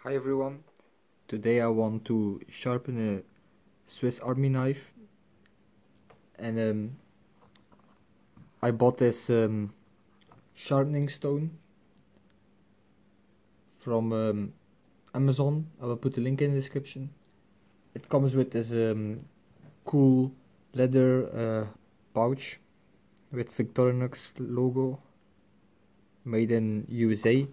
Hi everyone, today I want to sharpen a Swiss Army knife and I bought this sharpening stone from Amazon. I will put the link in the description. It comes with this cool leather pouch with Victorinox logo, made in USA.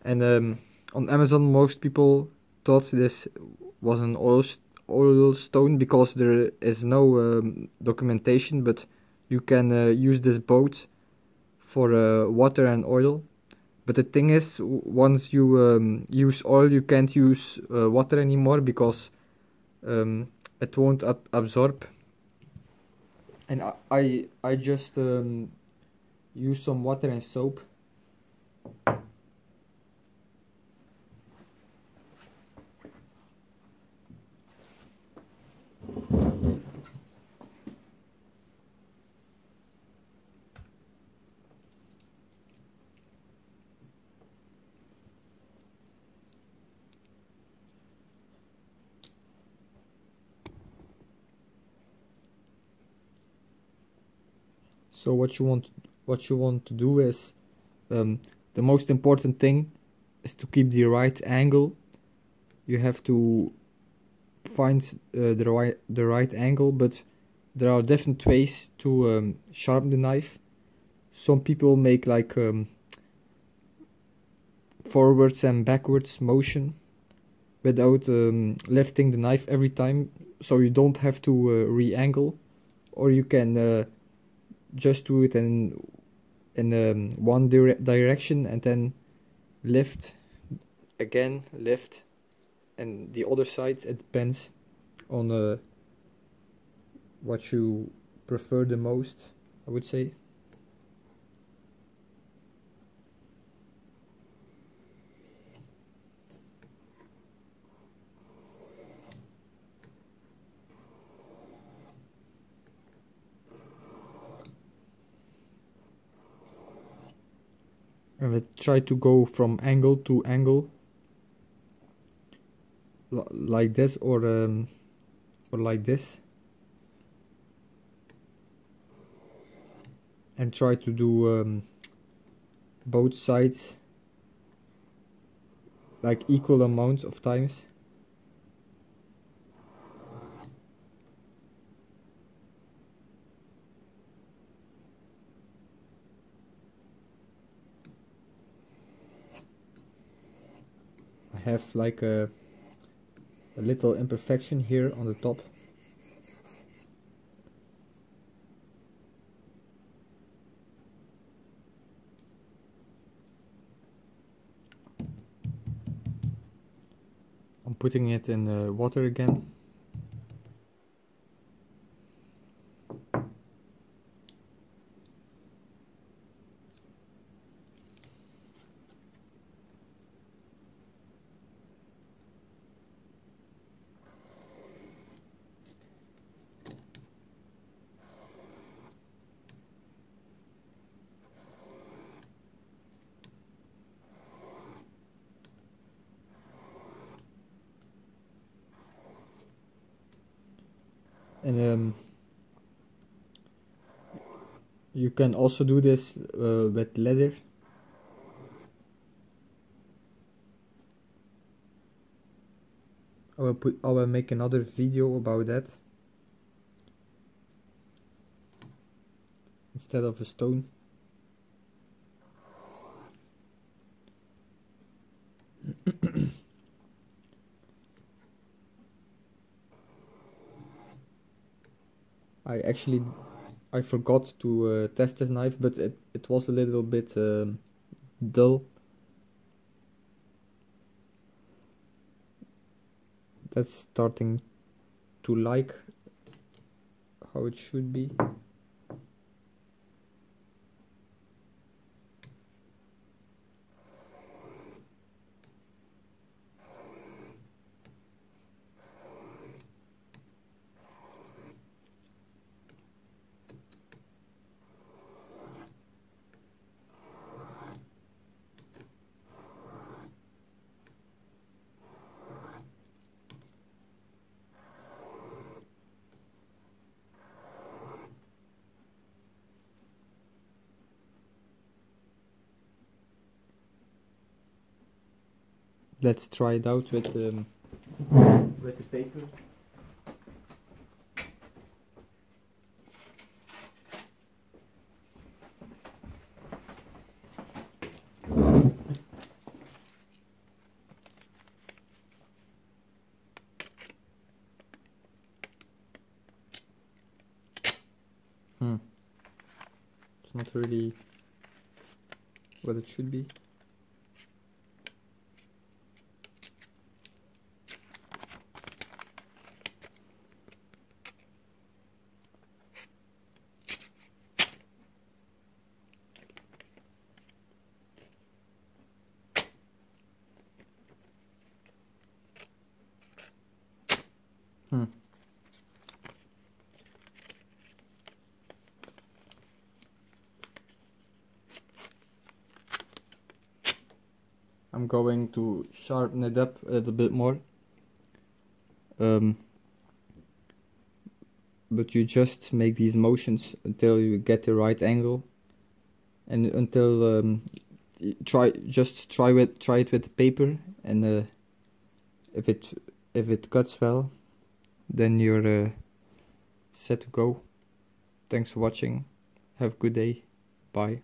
And on Amazon most people thought this was an oil stone because there is no documentation, but you can use this boat for water and oil. But the thing is, once you use oil, you can't use water anymore because it won't absorb. And I just use some water and soap. So what you want to do is the most important thing is to keep the right angle. You have to find the right angle, but there are different ways to sharpen the knife. Some people make like forwards and backwards motion without lifting the knife every time, so you don't have to re-angle, or you can just do it in one direction and then lift again, lift, and the other sides. It depends on what you prefer the most, I would say. And let's try to go from angle to angle, like this, or like this, and try to do both sides like equal amounts of times. I have like a little imperfection here on the top. I'm putting it in water again. And you can also do this with leather. I will make another video about that instead of a stone. I forgot to test this knife, but it was a little bit dull. That's starting to like how it should be. let's try it out with the paper. It's not really what it should be. I'm going to sharpen it up a little bit more. But you just make these motions until you get the right angle, and until try it with the paper, and if it cuts well, then you're set to go. Thanks for watching. Have a good day. Bye.